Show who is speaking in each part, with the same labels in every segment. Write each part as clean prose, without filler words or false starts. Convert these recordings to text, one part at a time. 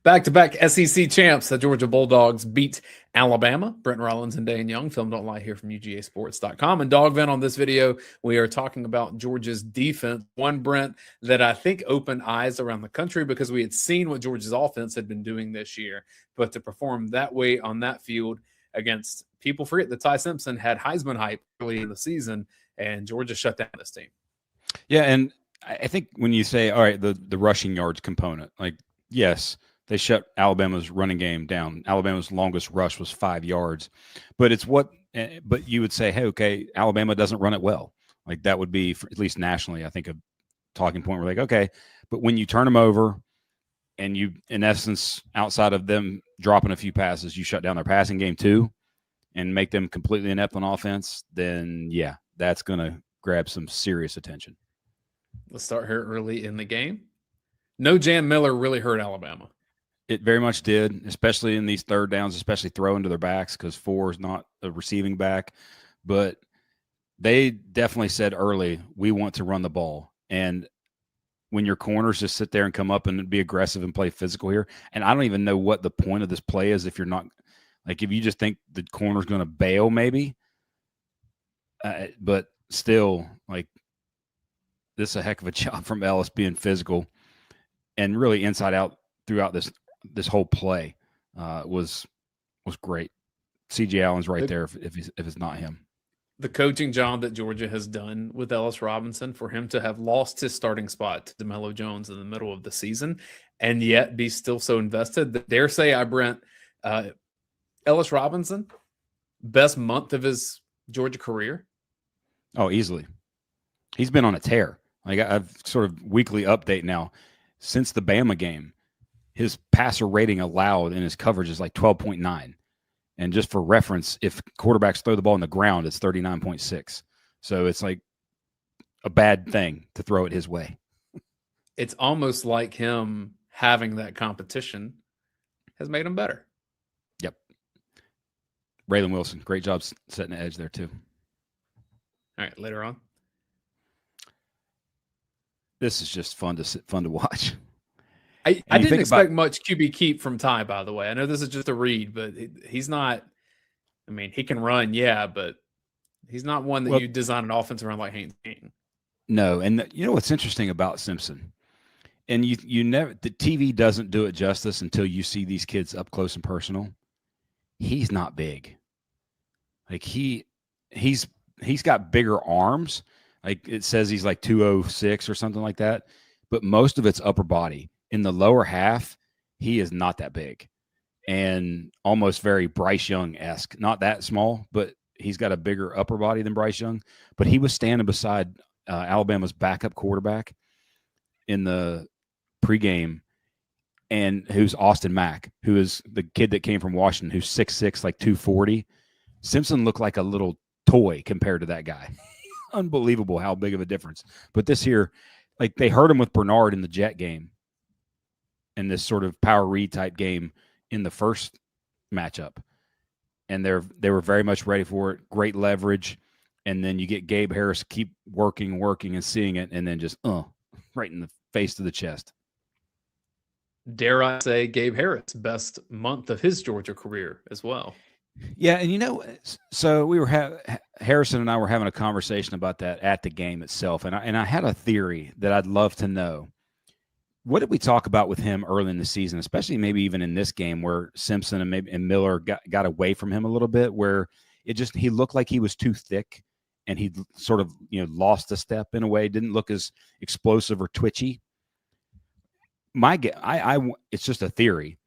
Speaker 1: Back-to-back SEC champs, the Georgia Bulldogs beat Alabama. Brent, Rollins, and Dayne Young, Film Don't Lie here from UGAsports.com. And Dog Vent on this video, we are talking about Georgia's defense. One, Brent, that I think opened eyes around the country because we had seen what Georgia's offense had been doing this year. But to perform that way on that field against, people forget that Tai Simpson had Heisman hype early in the season, and Georgia shut down this team.
Speaker 2: Yeah, and I think when you say, all right, the rushing yards component, like, yes, they shut Alabama's running game down. Alabama's longest rush was 5 yards. But but you would say, hey, okay, Alabama doesn't run it well. Like, that would be, at least nationally, I think, a talking point. We're like, okay, but when you turn them over and you, in essence, outside of them dropping a few passes, you shut down their passing game too and make them completely inept on offense, then, yeah, that's going to grab some serious attention.
Speaker 1: Let's start here early in the game. No Jan Miller really hurt Alabama.
Speaker 2: It very much did, especially in these third downs, especially throwing to their backs, because 4 is not a receiving back. But they definitely said early, we want to run the ball. And when your corners just sit there and come up and be aggressive and play physical here, and I don't even know what the point of this play is if you're not – like, if you just think the corner's going to bail maybe. But still, like, this is a heck of a job from Ellis being physical and really inside out throughout this whole play was great. C.J. Allen's right there if it's not him.
Speaker 1: The coaching job that Georgia has done with Ellis Robinson, for him to have lost his starting spot to DeMello Jones in the middle of the season and yet be still so invested, that dare say Brent, Ellis Robinson, best month of his Georgia career?
Speaker 2: Oh, easily. He's been on a tear. Like, I've sort of weekly update now. Since the Bama game, his passer rating allowed in his coverage is like 12.9. And just for reference, if quarterbacks throw the ball on the ground, it's 39.6. So it's like a bad thing to throw it his way.
Speaker 1: It's almost like him having that competition has made him better.
Speaker 2: Yep. Raylan Wilson, great job setting the edge there too.
Speaker 1: All right, later on.
Speaker 2: This is just fun to watch.
Speaker 1: I didn't expect much QB keep from Tai, by the way. I know this is just a read, but he's not – I mean, he can run, yeah, but he's not one that you design an offense around like Haynes King.
Speaker 2: No, and you know what's interesting about Simpson? And you never – the TV doesn't do it justice until you see these kids up close and personal. He's not big. Like, he's got bigger arms. Like, it says he's like 206 or something like that, but most of it's upper body. In the lower half, he is not that big and almost very Bryce Young-esque. Not that small, but he's got a bigger upper body than Bryce Young. But he was standing beside Alabama's backup quarterback in the pregame, and who's Austin Mack, who is the kid that came from Washington, who's 6'6", like 240. Simpson looked like a little toy compared to that guy. Unbelievable how big of a difference. But this here, like, they hurt him with Bernard in the Jet game, in this sort of power read type game in the first matchup. And they were very much ready for it. Great leverage. And then you get Gabe Harris keep working and seeing it, and then just right in the face to the chest.
Speaker 1: Dare I say Gabe Harris, best month of his Georgia career as well.
Speaker 2: Yeah, and you know, so we were Harrison and I were having a conversation about that at the game itself, and I had a theory that I'd love to know. What did we talk about with him early in the season, especially maybe even in this game where Simpson and Miller got away from him a little bit, where he looked like he was too thick and he sort of lost a step in a way, didn't look as explosive or twitchy. It's just a theory,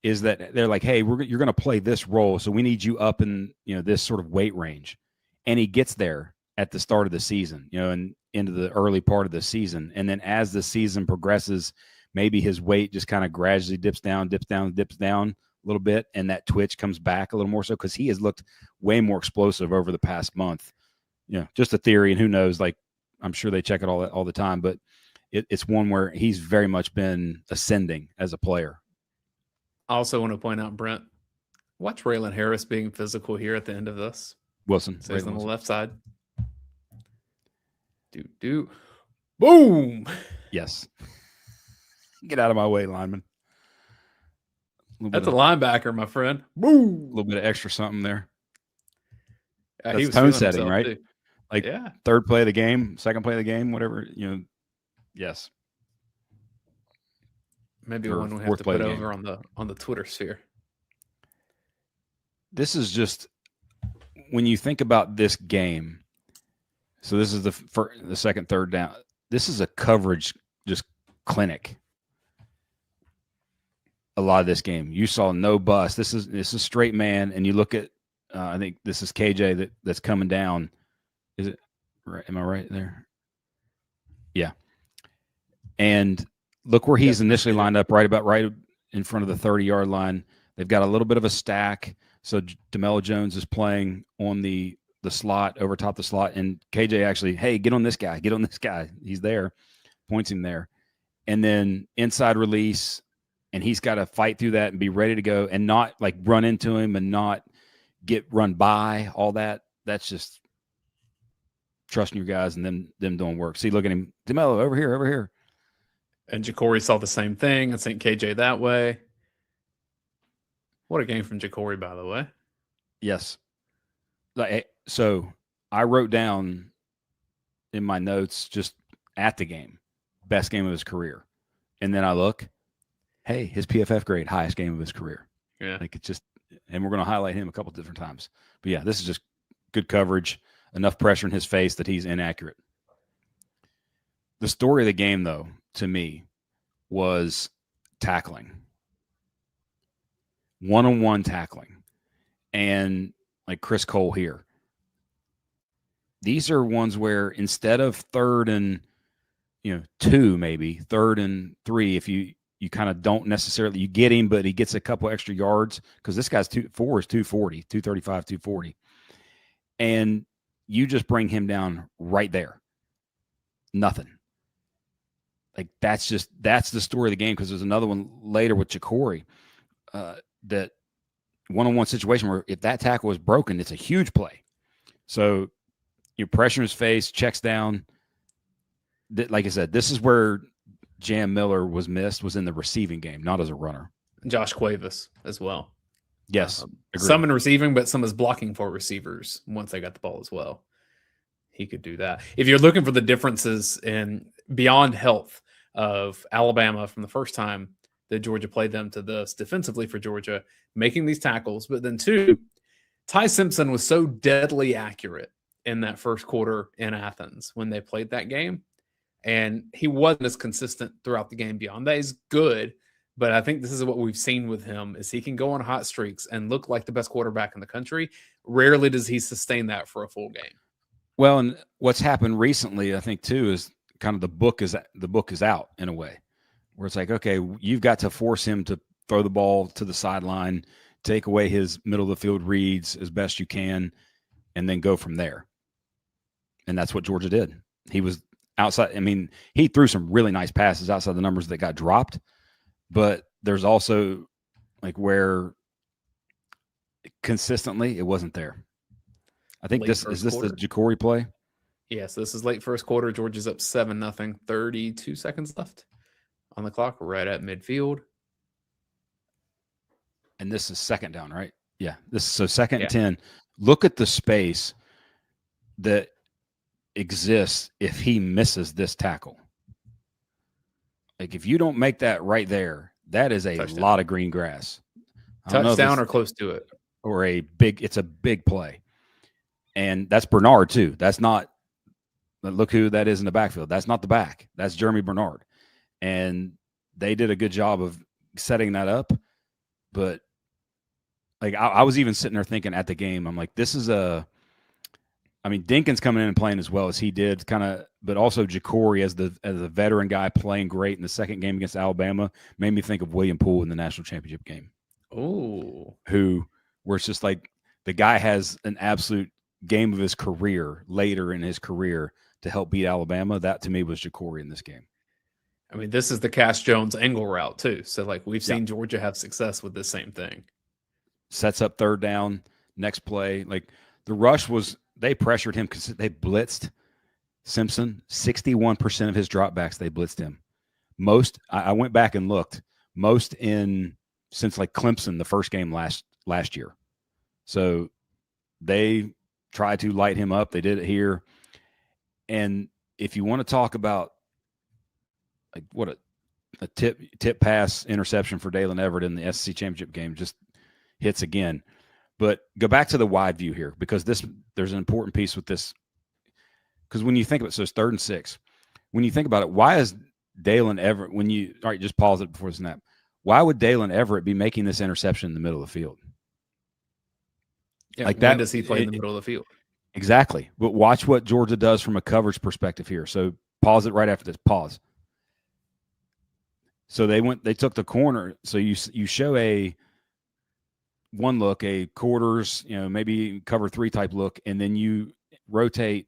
Speaker 2: is that they're like, hey, you're going to play this role, so we need you up in this sort of weight range, and he gets there at the start of the season, and into the early part of the season. And then as the season progresses, maybe his weight just kind of gradually dips down a little bit, and that twitch comes back a little more so, because he has looked way more explosive over the past month. Just a theory, and who knows, like, I'm sure they check it all the time, but it's one where he's very much been ascending as a player.
Speaker 1: I also want to point out, Brent, watch Raylan Harris being physical here at the end of this.
Speaker 2: Wilson.
Speaker 1: Stays on the left side. Boom.
Speaker 2: Yes. Get out of my way, lineman.
Speaker 1: That's a linebacker, my friend. Boom.
Speaker 2: A little bit of extra something there.
Speaker 1: He
Speaker 2: That's
Speaker 1: was
Speaker 2: tone
Speaker 1: feeling
Speaker 2: setting,
Speaker 1: himself,
Speaker 2: right?
Speaker 1: too.
Speaker 2: Like
Speaker 1: Yeah.
Speaker 2: third play of the game, second play of the game, whatever, you know. Yes.
Speaker 1: Maybe
Speaker 2: Or
Speaker 1: one we have
Speaker 2: fourth
Speaker 1: to
Speaker 2: play of
Speaker 1: put
Speaker 2: the
Speaker 1: over
Speaker 2: game.
Speaker 1: on the Twitter sphere.
Speaker 2: This is just when you think about this game. So this is the second, third down. This is a coverage just clinic. A lot of this game, you saw no bust. This is straight man, and you look at. I think this is KJ that's coming down. Is it right? Am I right there? Yeah. And look where he's initially lined up, right in front of the 30-yard line. They've got a little bit of a stack. So DeMello Jones is playing on the slot, over top the slot, and KJ actually, hey, get on this guy. He's there, points him there. And then inside release, and he's got to fight through that and be ready to go and not like run into him and not get run by, all that. That's just trusting your guys and them doing work. See, look at him. DeMello, over here.
Speaker 1: And Jakori saw the same thing and sent KJ that way. What a game from Jakori, by the way.
Speaker 2: Yes. So I wrote down in my notes just at the game, best game of his career. And then I look, hey, his PFF grade, highest game of his career.
Speaker 1: Yeah.
Speaker 2: Like it's just, and we're going to highlight him a couple different times. But yeah, this is just good coverage, enough pressure in his face that he's inaccurate. The story of the game, though, to me, was tackling. One-on-one tackling. And like Chris Cole here. These are ones where instead of 3rd and 2, maybe 3rd and 3, if you kind of don't necessarily, you get him, but he gets a couple extra yards because this guy's 4 is 240, 235, 240. And you just bring him down right there. Nothing. Like that's the story of the game, because there's another one later with Jakori that one-on-one situation where if that tackle is broken, it's a huge play. So you pressure his face, checks down. Like I said, this is where Jam Miller was in the receiving game, not as a runner.
Speaker 1: Josh Cuevas as well.
Speaker 2: Yes.
Speaker 1: Some in receiving, but some as blocking for receivers once they got the ball as well. He could do that. If you're looking for the differences in beyond health of Alabama from the first time that Georgia played them to this defensively for Georgia, making these tackles, but then 2, Tai Simpson was so deadly accurate in that first quarter in Athens when they played that game. And he wasn't as consistent throughout the game beyond that. He's good, but I think this is what we've seen with him is he can go on hot streaks and look like the best quarterback in the country. Rarely does he sustain that for a full game.
Speaker 2: Well, and what's happened recently, I think, too, is kind of the book is out in a way, where it's like, okay, you've got to force him to throw the ball to the sideline, take away his middle of the field reads as best you can, and then go from there. And that's what Georgia did. He was outside. I mean, he threw some really nice passes outside the numbers that got dropped, but there's also like where consistently it wasn't there. I think is this the Jakori play?
Speaker 1: Yes, this is late first quarter. Georgia's up 7-0, 32 seconds left on the clock, right at midfield.
Speaker 2: And this is second down, right? Yeah. Second and 10. Look at the space that exists if he misses this tackle. Like if you don't make that right there, that is a lot of green grass.
Speaker 1: Touchdown or close to it.
Speaker 2: Or it's a big play. And that's Bernard too. That's not, look who that is in the backfield. That's not the back. That's Jeremy Bernard. And they did a good job of setting that up. But like I was even sitting there thinking at the game, I'm like, this is Dinkins coming in and playing as well as he did, kind of, but also Jakori as the veteran guy playing great in the second game against Alabama made me think of William Poole in the national championship game.
Speaker 1: Oh,
Speaker 2: where it's just like the guy has an absolute game of his career later in his career to help beat Alabama. That to me was Jakori in this game.
Speaker 1: I mean, this is the Cash Jones angle route too. So like we've seen Georgia have success with this same thing.
Speaker 2: Sets up third down, next play. Like the rush was, they pressured him because they blitzed Simpson. 61% of his dropbacks, they blitzed him. Most, I went back and looked, most in since like Clemson the first game last year. So they tried to light him up. They did it here. And if you want to talk about like what a tip pass interception for Daylen Everett in the SEC championship game, just hits again. But go back to the wide view here, because there's an important piece with this. Because when you think about it, so it's 3rd and 6. When you think about it, why is Daylen Everett, all right, just pause it before the snap. Why would Daylen Everett be making this interception in the middle of the field?
Speaker 1: Yeah, like when does he play in the middle of the field?
Speaker 2: Exactly. But watch what Georgia does from a coverage perspective here. So pause it right after this. Pause. So they took the corner. So you show a one look, a quarters, maybe cover 3 type look, and then you rotate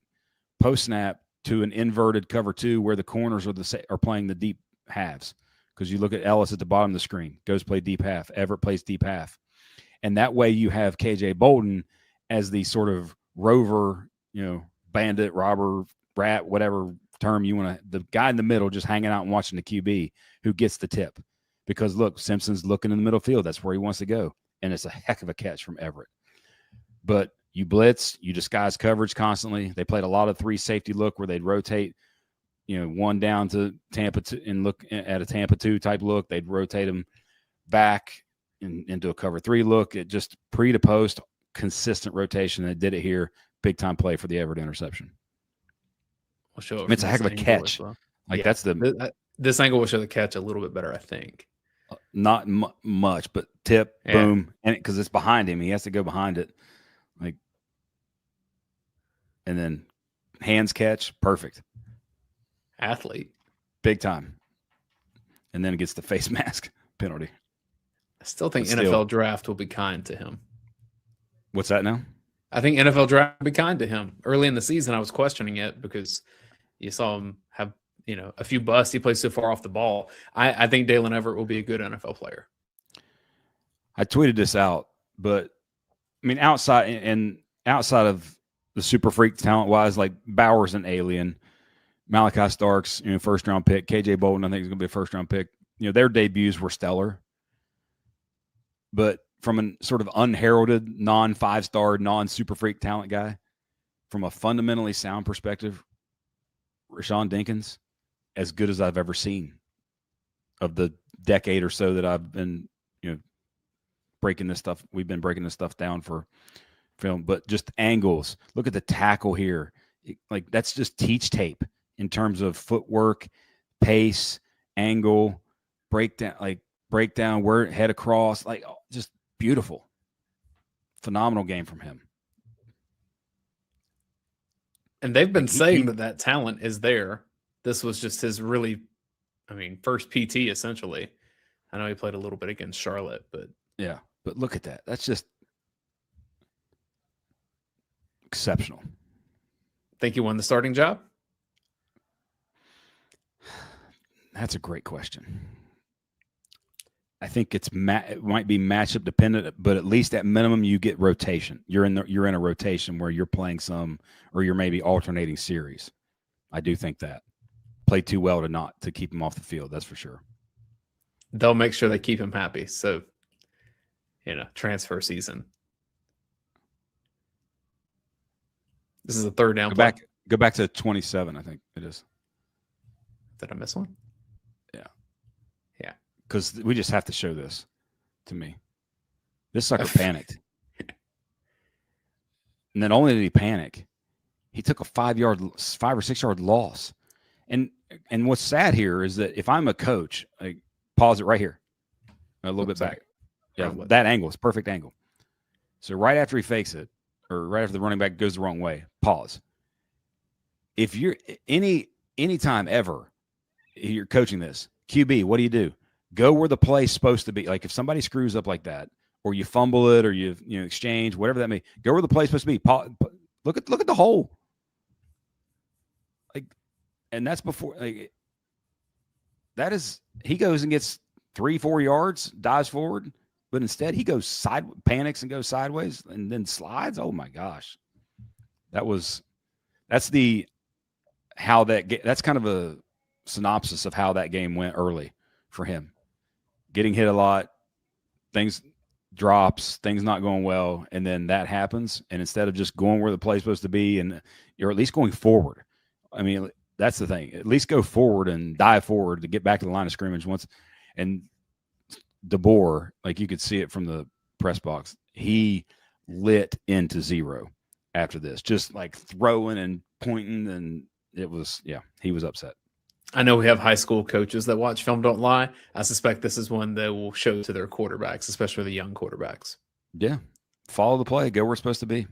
Speaker 2: post snap to an inverted cover 2 where the corners are playing the deep halves. Because you look at Ellis at the bottom of the screen, goes play deep half. Everett plays deep half. And that way you have KJ Bolden as the sort of rover, bandit, robber, rat, whatever term you want to, the guy in the middle just hanging out and watching the QB who gets the tip. Because look, Simpson's looking in the middle field. That's where he wants to go. And it's a heck of a catch from Everett. But you blitz, you disguise coverage constantly. They played a lot of 3 safety look where they'd rotate, one down to Tampa 2 and look at a Tampa 2 type look. They'd rotate them back into a cover 3 look. It just pre to post, consistent rotation. They did it here. Big time play for the Everett interception.
Speaker 1: We'll show
Speaker 2: it's a heck of a catch.
Speaker 1: Well.
Speaker 2: Like that's
Speaker 1: this angle will show the catch a little bit better, I think.
Speaker 2: Not much, but tip, boom, and because it's behind him, he has to go behind it, like, and then hands catch, perfect.
Speaker 1: Athlete,
Speaker 2: big time, and then it gets the face mask penalty.
Speaker 1: I still think NFL draft will be kind to him.
Speaker 2: What's that now?
Speaker 1: I think NFL draft will be kind to him. Early in the season, I was questioning it because you saw him have a few busts. He plays so far off the ball. I think Daylen Everett will be a good NFL player.
Speaker 2: I tweeted this out, but I mean, outside of the super freak talent wise, like Bauer's an alien, Malachi Starks, first round pick, KJ Bolden, I think is going to be a first round pick. Their debuts were stellar, but from a sort of unheralded, non 5-star, non super freak talent guy, from a fundamentally sound perspective, Rashawn Dinkins, as good as I've ever seen of the decade or so that I've been, breaking this stuff. We've been breaking this stuff down for film, but just angles. Look at the tackle here. Like that's just teach tape in terms of footwork, pace, angle, breakdown, where head across, like just beautiful. Phenomenal game from him.
Speaker 1: And they've been saying that talent is there. This was just his first PT essentially. I know he played a little bit against Charlotte, but
Speaker 2: yeah. But look at that. That's just exceptional.
Speaker 1: Think he won the starting job?
Speaker 2: That's a great question. I think it might be matchup dependent, but at least at minimum you get rotation. You're in a rotation where you're playing some, or you're maybe alternating series. I do think that played too well to keep him off the field. That's for sure.
Speaker 1: They'll make sure they keep him happy. So, transfer season. This is a third down.
Speaker 2: Go back to 27. I think it is.
Speaker 1: Did I miss one? Yeah.
Speaker 2: Because we just have to show this to me. This sucker panicked. And then only did he panic, he took a 5 or 6 yard loss. And what's sad here is that if I'm a coach, pause it right here. A little bit back. Yeah, that angle is perfect angle. So right after he fakes it, or right after the running back goes the wrong way, pause. If you're anytime ever you're coaching this, QB, what do? Go where the play's supposed to be. Like if somebody screws up like that, or you fumble it, or you exchange, whatever that may, go where the play's supposed to be. Look at the hole. And that's before that is, he goes and gets 3-4 yards, dives forward, but instead he goes panics and goes sideways and then slides. Oh my gosh. That's kind of a synopsis of how that game went early for him. Getting hit a lot, things drops, things not going well, and then that happens. And instead of just going where the play's supposed to be, and you're at least going forward. I mean, that's the thing. At least go forward and dive forward to get back to the line of scrimmage once. And DeBoer, like you could see it from the press box, he lit into zero after this, just like throwing and pointing, and it was, yeah, he was upset.
Speaker 1: I know we have high school coaches that watch Film Don't Lie. I suspect this is one they will show to their quarterbacks, especially the young quarterbacks.
Speaker 2: Yeah. Follow the play. Go where it's supposed to be.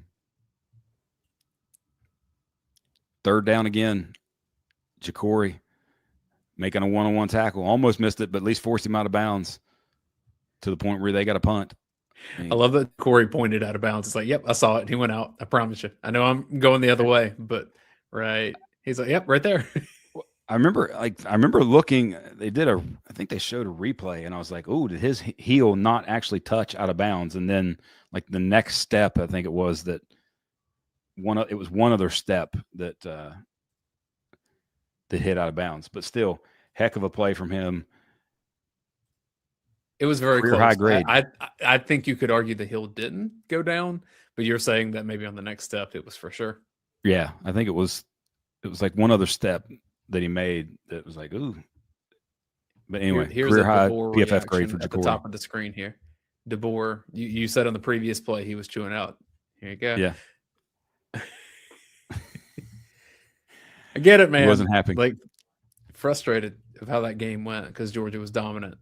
Speaker 2: Third down again. Jakori making a one-on-one tackle. Almost missed it, but at least forced him out of bounds to the point where they got a punt.
Speaker 1: I love that Corey pointed out of bounds. It's like, yep, I saw it. He went out. I promise you. I know I'm going the other way, but right. He's like, yep, right there.
Speaker 2: I remember looking, I think they showed a replay, and I was like, oh, did his heel not actually touch out of bounds? And then like the next step, I think it was that it was one other step that hit out of bounds, but still heck of a play from him.
Speaker 1: It was very close.
Speaker 2: High grade.
Speaker 1: I think you could argue the heel didn't go down, but you're saying that maybe on the next step it was for sure.
Speaker 2: Yeah, I think it was like one other step that he made that was like, ooh. But anyway,
Speaker 1: here's
Speaker 2: career high
Speaker 1: DeBoer
Speaker 2: PFF grade for
Speaker 1: at
Speaker 2: Jakori.
Speaker 1: the top of the screen here. DeBoer, you said on the previous play he was chewing out. Here you go.
Speaker 2: Yeah.
Speaker 1: I get it, man.
Speaker 2: He wasn't happy.
Speaker 1: Like frustrated of how that game went because Georgia was dominant.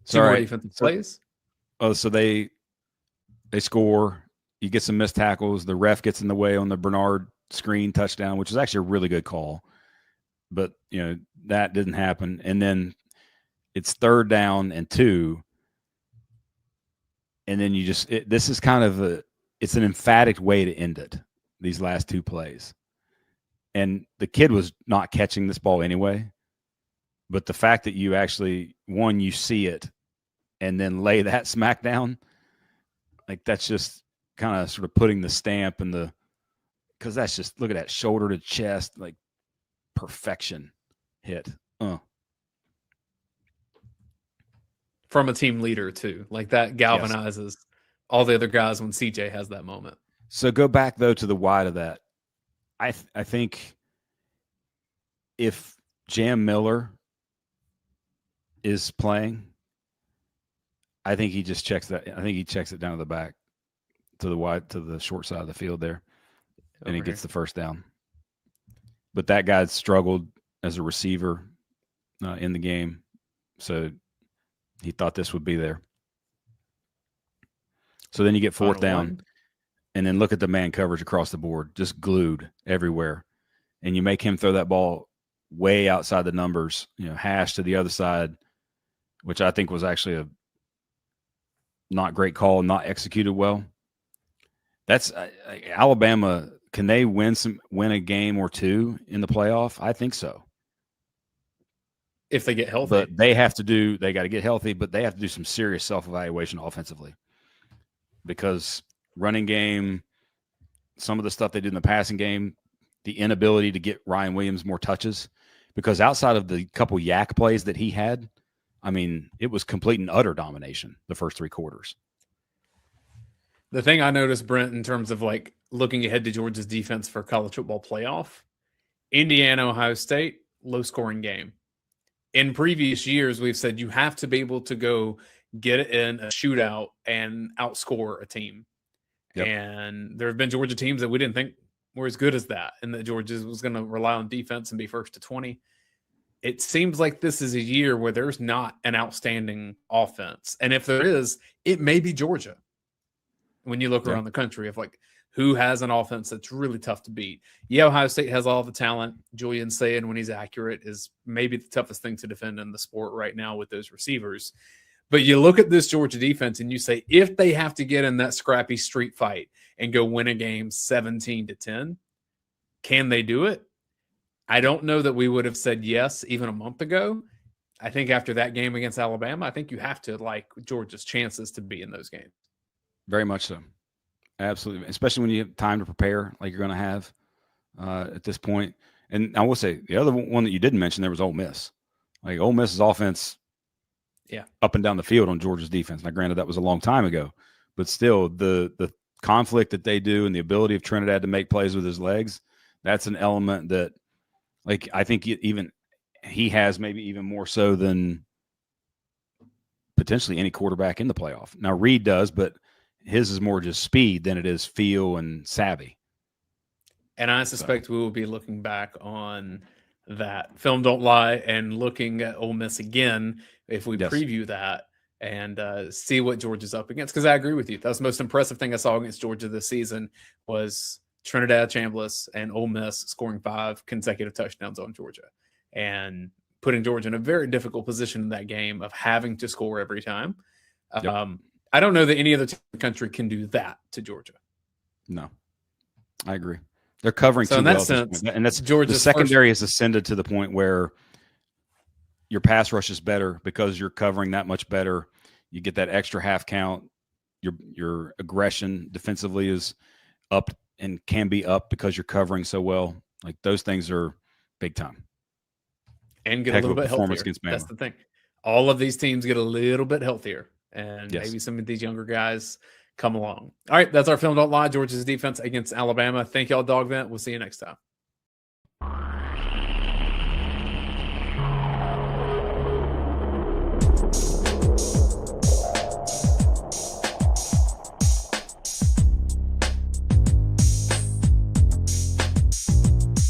Speaker 1: Two more defensive plays.
Speaker 2: Oh, so they score. You get some missed tackles. The ref gets in the way on the Bernard screen touchdown, which is actually a really good call. But, that didn't happen. And then it's 3rd down and 2. And then this is kind of it's an emphatic way to end it, these last 2 plays. And the kid was not catching this ball anyway. But the fact that you actually, you see it and then lay that smack down, like that's just kind of sort of putting the stamp in because that's just, look at that shoulder to chest, like perfection hit.
Speaker 1: From a team leader too. Like that galvanizes all the other guys when CJ has that moment.
Speaker 2: So go back though to the wide of that. I think if Jam Miller is playing, I think he just checks that. I think he checks it down to the back, to the short side of the field there, and he gets the first down. But that guy struggled as a receiver in the game, so he thought this would be there. So then you get 4th down, and then look at the man coverage across the board, just glued everywhere, and you make him throw that ball way outside the numbers, hash to the other side, which I think was actually a not great call, not executed well. That's Alabama. Can they win a game or 2 in the playoff? I think so.
Speaker 1: If they get healthy.
Speaker 2: But they got to get healthy, but they have to do some serious self-evaluation offensively. Because running game, some of the stuff they did in the passing game, the inability to get Ryan Williams more touches, because outside of the couple yak plays that he had, I mean, it was complete and utter domination the first 3 quarters.
Speaker 1: The thing I noticed, Brent, in terms of like looking ahead to Georgia's defense for college football playoff, Indiana, Ohio State, low scoring game. In previous years, we've said you have to be able to go get it in a shootout and outscore a team. Yep. And there have been Georgia teams that we didn't think were as good as that, and that Georgia was going to rely on defense and be first to 20. It seems like this is a year where there's not an outstanding offense. And if there is, it may be Georgia. When you look around the country of like who has an offense that's really tough to beat. Yeah, Ohio State has all the talent. Julian saying when he's accurate is maybe the toughest thing to defend in the sport right now with those receivers. But you look at this Georgia defense and you say, if they have to get in that scrappy street fight and go win a game 17-10, can they do it? I don't know that we would have said yes even a month ago. I think after that game against Alabama, I think you have to like Georgia's chances to be in those games.
Speaker 2: Very much so. Absolutely. Especially when you have time to prepare like you're going to have at this point. And I will say the other one that you didn't mention there was Ole Miss. Like Ole Miss's offense up and down the field on Georgia's defense. Now, granted, that was a long time ago, but still, the conflict that they do and the ability of Trinidad to make plays with his legs, that's an element that, like, I think even he has maybe even more so than potentially any quarterback in the playoff. Now, Reed does, but his is more just speed than it is feel and savvy.
Speaker 1: And I suspect we will be looking back on that film Don't Lie and looking at Ole Miss again if we preview that and see what Georgia's up against. Because I agree with you. That was the most impressive thing I saw against Georgia this season was Trinidad Chambliss and Ole Miss scoring 5 consecutive touchdowns on Georgia and putting Georgia in a very difficult position in that game of having to score every time. I don't know that any other team in the country can do that to Georgia.
Speaker 2: No, I agree. They're covering too well, and that's Georgia's the secondary has ascended to the point where your pass rush is better because you're covering that much better. You get that extra half count. Your aggression defensively is up and can be up because you're covering so well. Like those things are big time.
Speaker 1: And get a little bit healthier. That's the thing. All of these teams get a little bit healthier, and maybe some of these younger guys come along. All right, that's our Film Don't Lie, Georgia's defense against Alabama. Thank y'all, Dog Vent. We'll see you next time.